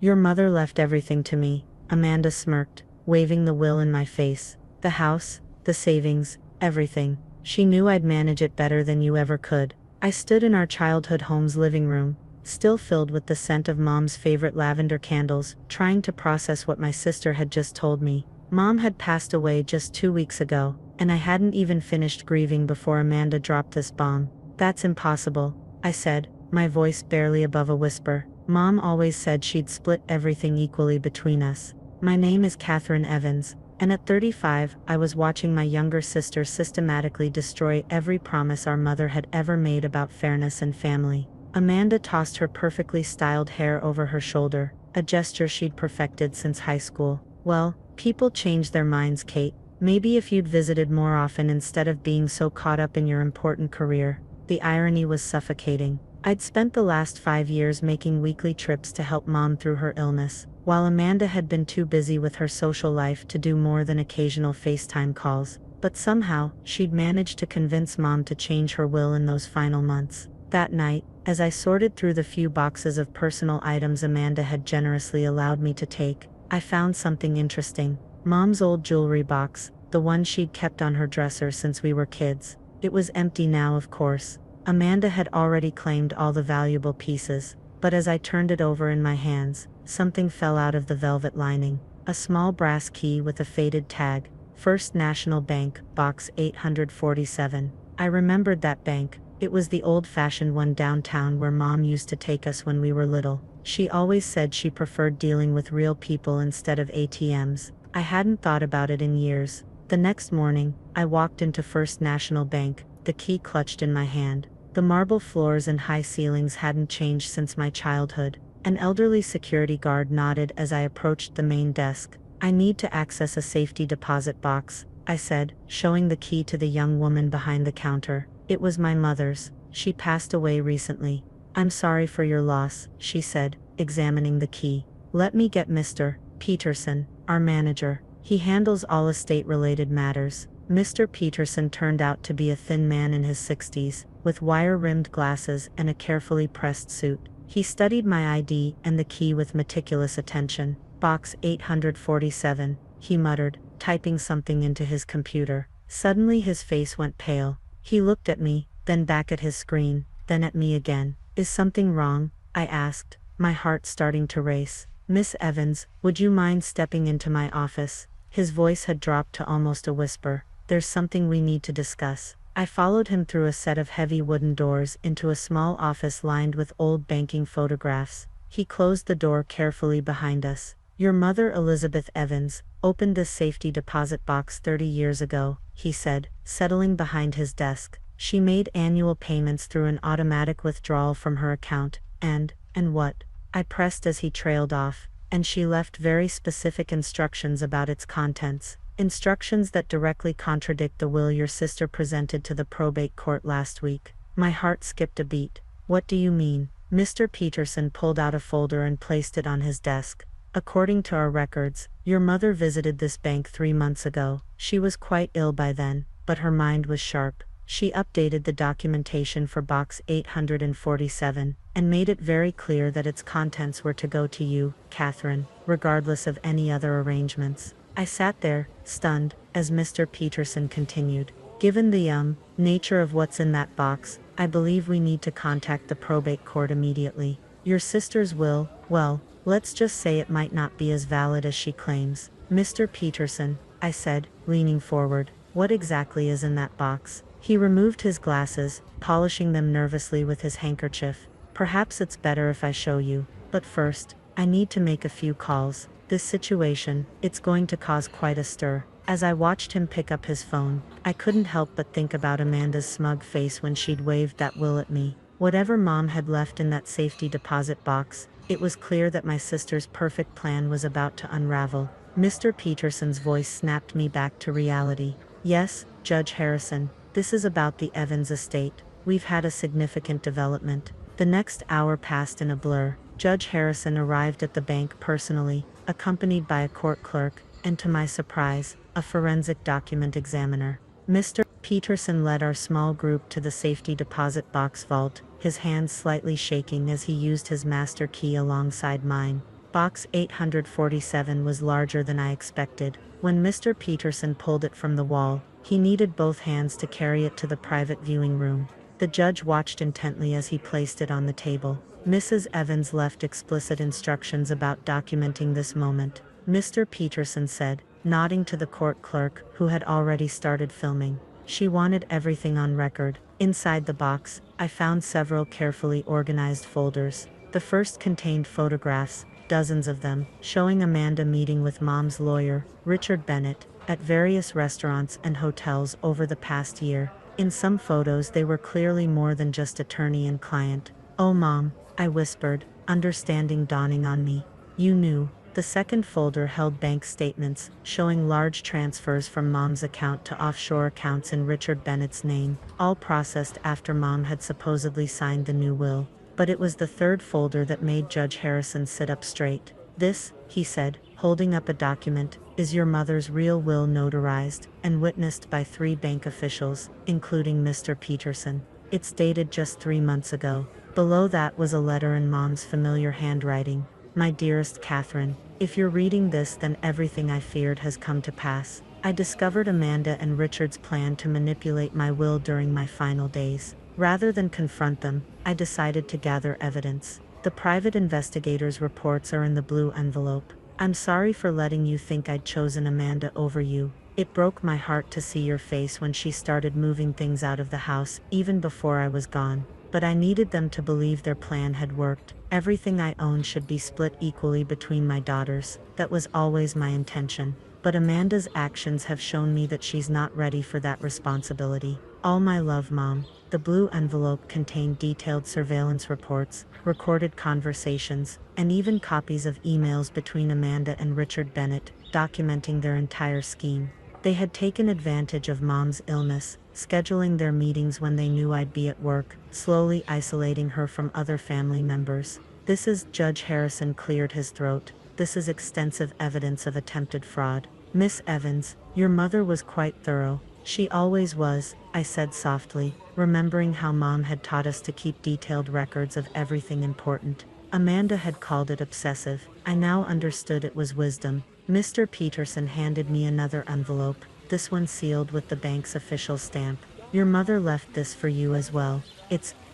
Your mother left everything to me, Amanda smirked, waving the will in my face. The house, the savings, everything. She knew I'd manage it better than you ever could. I stood in our childhood home's living room, still filled with the scent of Mom's favorite lavender candles, trying to process what my sister had just told me. Mom had passed away just 2 weeks ago, and I hadn't even finished grieving before Amanda dropped this bomb. That's impossible, I said, my voice barely above a whisper. Mom always said she'd split everything equally between us. My name is Catherine Evans, and at 35, I was watching my younger sister systematically destroy every promise our mother had ever made about fairness and family. Amanda tossed her perfectly styled hair over her shoulder, a gesture she'd perfected since high school. Well, people change their minds, Kate. Maybe if you'd visited more often instead of being so caught up in your important career. The irony was suffocating. I'd spent the last 5 years making weekly trips to help Mom through her illness, while Amanda had been too busy with her social life to do more than occasional FaceTime calls. But somehow, she'd managed to convince Mom to change her will in those final months. That night, as I sorted through the few boxes of personal items Amanda had generously allowed me to take, I found something interesting. Mom's old jewelry box, the one she'd kept on her dresser since we were kids. It was empty now, of course. Amanda had already claimed all the valuable pieces, but as I turned it over in my hands, something fell out of the velvet lining. A small brass key with a faded tag, First National Bank, Box 847. I remembered that bank. It was the old-fashioned one downtown where Mom used to take us when we were little. She always said she preferred dealing with real people instead of ATMs. I hadn't thought about it in years. The next morning, I walked into First National Bank, the key clutched in my hand. The marble floors and high ceilings hadn't changed since my childhood. An elderly security guard nodded as I approached the main desk. I need to access a safety deposit box, I said, showing the key to the young woman behind the counter. It was my mother's. She passed away recently. I'm sorry for your loss, she said, examining the key. Let me get Mr. Peterson, our manager. He handles all estate-related matters. Mr. Peterson turned out to be a thin man in his 60s, with wire-rimmed glasses and a carefully pressed suit. He studied my ID and the key with meticulous attention. Box 847, he muttered, typing something into his computer. Suddenly his face went pale. He looked at me, then back at his screen, then at me again. Is something wrong? I asked, my heart starting to race. Miss Evans, would you mind stepping into my office? His voice had dropped to almost a whisper. There's something we need to discuss. I followed him through a set of heavy wooden doors into a small office lined with old banking photographs. He closed the door carefully behind us. Your mother, Elizabeth Evans, opened this safety deposit box 30 years ago, he said, settling behind his desk. She made annual payments through an automatic withdrawal from her account, and what? I pressed as he trailed off, and she left very specific instructions about its contents. Instructions that directly contradict the will your sister presented to the probate court last week. My heart skipped a beat. What do you mean? Mr. Peterson pulled out a folder and placed it on his desk. According to our records, your mother visited this bank 3 months ago. She was quite ill by then, but her mind was sharp. She updated the documentation for Box 847, and made it very clear that its contents were to go to you, Catherine, regardless of any other arrangements. I sat there, stunned, as Mr. Peterson continued. Given the nature of what's in that box, I believe we need to contact the probate court immediately. Your sister's will, well, let's just say it might not be as valid as she claims. Mr. Peterson, I said, leaning forward, what exactly is in that box? He removed his glasses, polishing them nervously with his handkerchief. Perhaps it's better if I show you, but first, I need to make a few calls. This situation, it's going to cause quite a stir. As I watched him pick up his phone, I couldn't help but think about Amanda's smug face when she'd waved that will at me. Whatever Mom had left in that safety deposit box, it was clear that my sister's perfect plan was about to unravel. Mr. Peterson's voice snapped me back to reality. Yes, Judge Harrison, this is about the Evans estate. We've had a significant development. The next hour passed in a blur. Judge Harrison arrived at the bank personally, accompanied by a court clerk, and to my surprise, a forensic document examiner. Mr. Peterson led our small group to the safety deposit box vault, his hands slightly shaking as he used his master key alongside mine. Box 847 was larger than I expected. When Mr. Peterson pulled it from the wall, he needed both hands to carry it to the private viewing room. The judge watched intently as he placed it on the table. Mrs. Evans left explicit instructions about documenting this moment, Mr. Peterson said, nodding to the court clerk, who had already started filming. She wanted everything on record. Inside the box, I found several carefully organized folders. The first contained photographs, dozens of them, showing Amanda meeting with Mom's lawyer, Richard Bennett, at various restaurants and hotels over the past year. In some photos they were clearly more than just attorney and client. "Oh Mom," I whispered, understanding dawning on me. "You knew." The second folder held bank statements, showing large transfers from Mom's account to offshore accounts in Richard Bennett's name, all processed after Mom had supposedly signed the new will. But it was the third folder that made Judge Harrison sit up straight. "This," he said, holding up a document, "is your mother's real will notarized and witnessed by 3 bank officials, including Mr. Peterson. It's dated just 3 months ago." Below that was a letter in Mom's familiar handwriting. "My dearest Catherine, if you're reading this, then everything I feared has come to pass. I discovered Amanda and Richard's plan to manipulate my will during my final days. Rather than confront them, I decided to gather evidence. The private investigator's reports are in the blue envelope. I'm sorry for letting you think I'd chosen Amanda over you. It broke my heart to see your face when she started moving things out of the house, even before I was gone. But I needed them to believe their plan had worked. Everything I own should be split equally between my daughters. That was always my intention. But Amanda's actions have shown me that she's not ready for that responsibility. All my love, Mom." The blue envelope contained detailed surveillance reports, recorded conversations, and even copies of emails between Amanda and Richard Bennett, documenting their entire scheme. They had taken advantage of Mom's illness, scheduling their meetings when they knew I'd be at work, slowly isolating her from other family members. "This is," Judge Harrison cleared his throat, "this is extensive evidence of attempted fraud. Miss Evans, your mother was quite thorough." "She always was," I said softly, remembering how Mom had taught us to keep detailed records of everything important. Amanda had called it obsessive. I now understood it was wisdom. Mr. Peterson handed me another envelope, this one sealed with the bank's official stamp. "Your mother left this for you as well.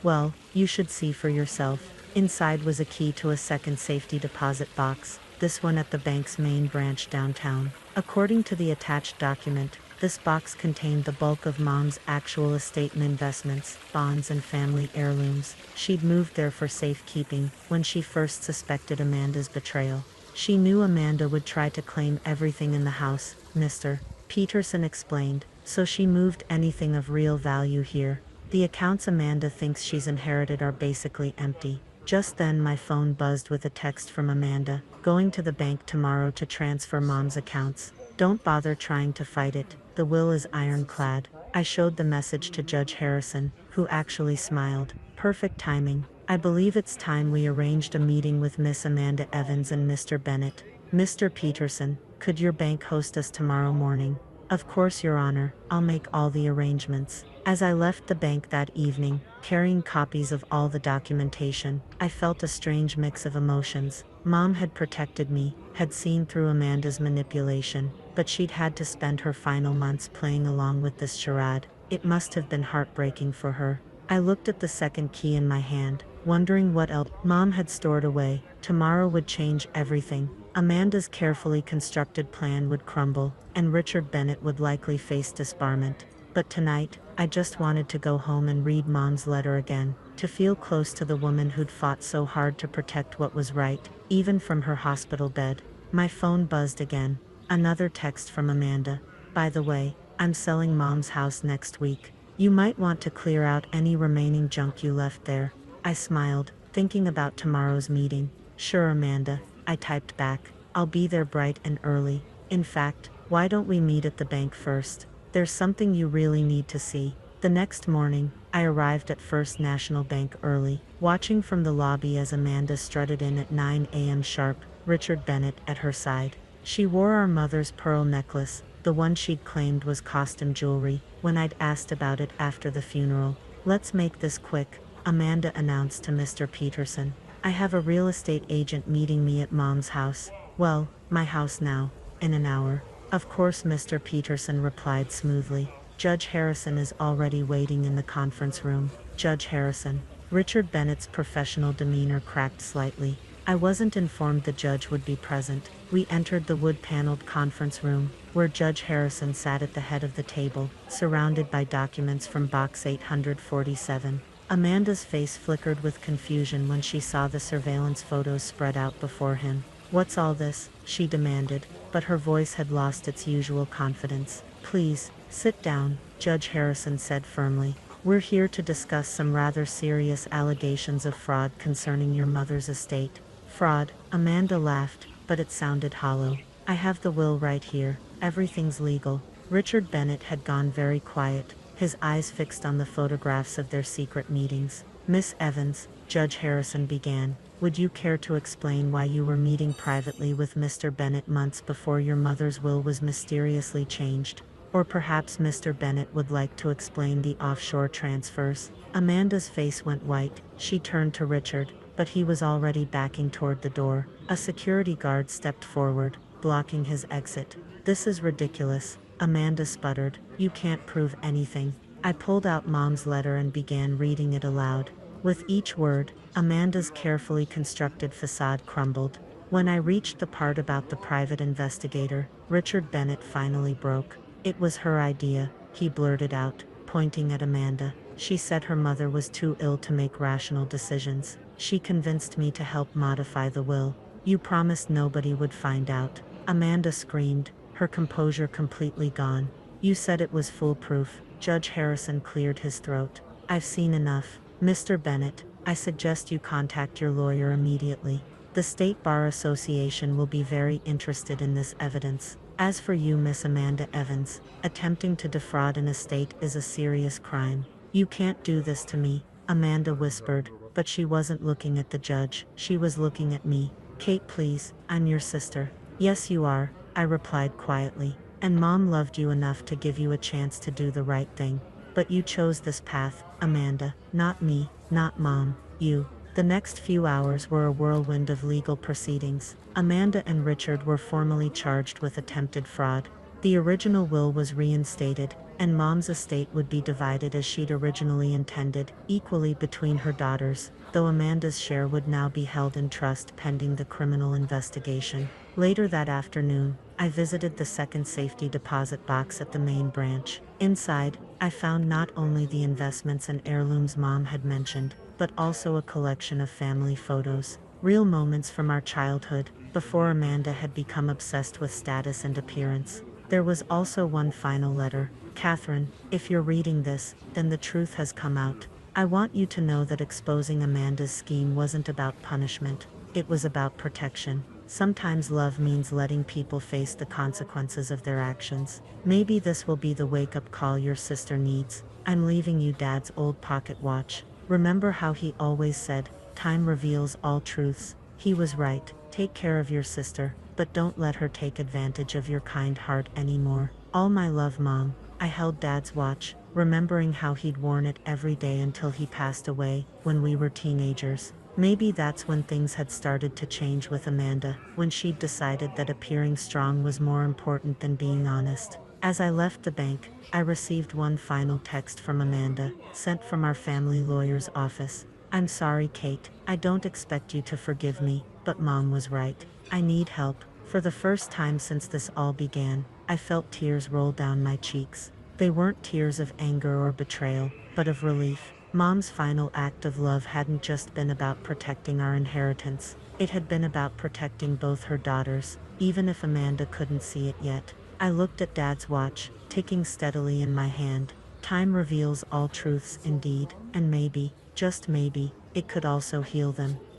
Well, you should see for yourself." Inside was a key to a second safety deposit box, this one at the bank's main branch downtown. According to the attached document, this box contained the bulk of Mom's actual estate and investments, bonds and family heirlooms. She'd moved there for safekeeping when she first suspected Amanda's betrayal. "She knew Amanda would try to claim everything in the house," Mr. Peterson explained, "so she moved anything of real value here. The accounts Amanda thinks she's inherited are basically empty." Just then my phone buzzed with a text from Amanda, "Going to the bank tomorrow to transfer Mom's accounts. Don't bother trying to fight it. The will is ironclad." I showed the message to Judge Harrison, who actually smiled. "Perfect timing. I believe it's time we arranged a meeting with Miss Amanda Evans and Mr. Bennett." "Mr. Peterson, could your bank host us tomorrow morning?" "Of course, Your Honor. I'll make all the arrangements." As I left the bank that evening, carrying copies of all the documentation, I felt a strange mix of emotions. Mom had protected me, had seen through Amanda's manipulation, but she'd had to spend her final months playing along with this charade. It must have been heartbreaking for her. I looked at the second key in my hand, wondering what else Mom had stored away. Tomorrow would change everything. Amanda's carefully constructed plan would crumble, and Richard Bennett would likely face disbarment. But tonight, I just wanted to go home and read Mom's letter again, to feel close to the woman who'd fought so hard to protect what was right, even from her hospital bed. My phone buzzed again. Another text from Amanda. "By the way, I'm selling Mom's house next week. You might want to clear out any remaining junk you left there." I smiled, thinking about tomorrow's meeting. "Sure, Amanda," I typed back. "I'll be there bright and early. In fact, why don't we meet at the bank first? There's something you really need to see." The next morning, I arrived at First National Bank early, watching from the lobby as Amanda strutted in at 9 a.m. sharp, Richard Bennett at her side. She wore our mother's pearl necklace, the one she'd claimed was costume jewelry, when I'd asked about it after the funeral. "Let's make this quick," Amanda announced to Mr. Peterson. I have a real estate agent meeting me at Mom's house. Well, my house now, in an hour. Of course, Mr. Peterson replied smoothly. Judge Harrison is already waiting in the conference room. Judge Harrison. Richard Bennett's professional demeanor cracked slightly. I wasn't informed the judge would be present. We entered the wood-paneled conference room, where Judge Harrison sat at the head of the table, surrounded by documents from Box 847. Amanda's face flickered with confusion when she saw the surveillance photos spread out before him. "What's all this?" she demanded, but her voice had lost its usual confidence. "Please, sit down," Judge Harrison said firmly. "We're here to discuss some rather serious allegations of fraud concerning your mother's estate." "Fraud?" Amanda laughed, but it sounded hollow. "I have the will right here. Everything's legal." Richard Bennett had gone very quiet, his eyes fixed on the photographs of their secret meetings. "Miss Evans," Judge Harrison began, "would you care to explain why you were meeting privately with Mr. Bennett months before your mother's will was mysteriously changed? Or perhaps Mr. Bennett would like to explain the offshore transfers?" Amanda's face went white. She turned to Richard, but he was already backing toward the door. A security guard stepped forward, blocking his exit. "This is ridiculous," Amanda sputtered. "You can't prove anything." I pulled out Mom's letter and began reading it aloud. With each word, Amanda's carefully constructed facade crumbled. When I reached the part about the private investigator, Richard Bennett finally broke. "It was her idea," he blurted out, pointing at Amanda. "She said her mother was too ill to make rational decisions. She convinced me to help modify the will. You promised nobody would find out." Amanda screamed, her composure completely gone. "You said it was foolproof." Judge Harrison cleared his throat. "I've seen enough. Mr. Bennett, I suggest you contact your lawyer immediately. The State Bar Association will be very interested in this evidence. As for you, Miss Amanda Evans, attempting to defraud an estate is a serious crime. You can't do this to me," Amanda whispered, but she wasn't looking at the judge. She was looking at me. "Kate, please, I'm your sister." "Yes, you are," I replied quietly. "And Mom loved you enough to give you a chance to do the right thing. But you chose this path, Amanda, not me, not Mom, you." The next few hours were a whirlwind of legal proceedings. Amanda and Richard were formally charged with attempted fraud. The original will was reinstated, and Mom's estate would be divided as she'd originally intended, equally between her daughters, though Amanda's share would now be held in trust pending the criminal investigation. Later that afternoon, I visited the second safety deposit box at the main branch. Inside, I found not only the investments and heirlooms Mom had mentioned, but also a collection of family photos, real moments from our childhood, before Amanda had become obsessed with status and appearance. There was also one final letter. "Catherine, if you're reading this, then the truth has come out. I want you to know that exposing Amanda's scheme wasn't about punishment. It was about protection. Sometimes love means letting people face the consequences of their actions. Maybe this will be the wake-up call your sister needs. I'm leaving you Dad's old pocket watch. Remember how he always said, 'Time reveals all truths.' He was right. Take care of your sister, but don't let her take advantage of your kind heart anymore. All my love, Mom." I held Dad's watch, remembering how he'd worn it every day until he passed away, when we were teenagers. Maybe that's when things had started to change with Amanda, when she'd decided that appearing strong was more important than being honest. As I left the bank, I received one final text from Amanda, sent from our family lawyer's office. "I'm sorry, Kate. I don't expect you to forgive me, but Mom was right. I need help." For the first time since this all began, I felt tears roll down my cheeks. They weren't tears of anger or betrayal, but of relief. Mom's final act of love hadn't just been about protecting our inheritance. It had been about protecting both her daughters, even if Amanda couldn't see it yet. I looked at Dad's watch, ticking steadily in my hand. Time reveals all truths indeed, and maybe, just maybe, it could also heal them.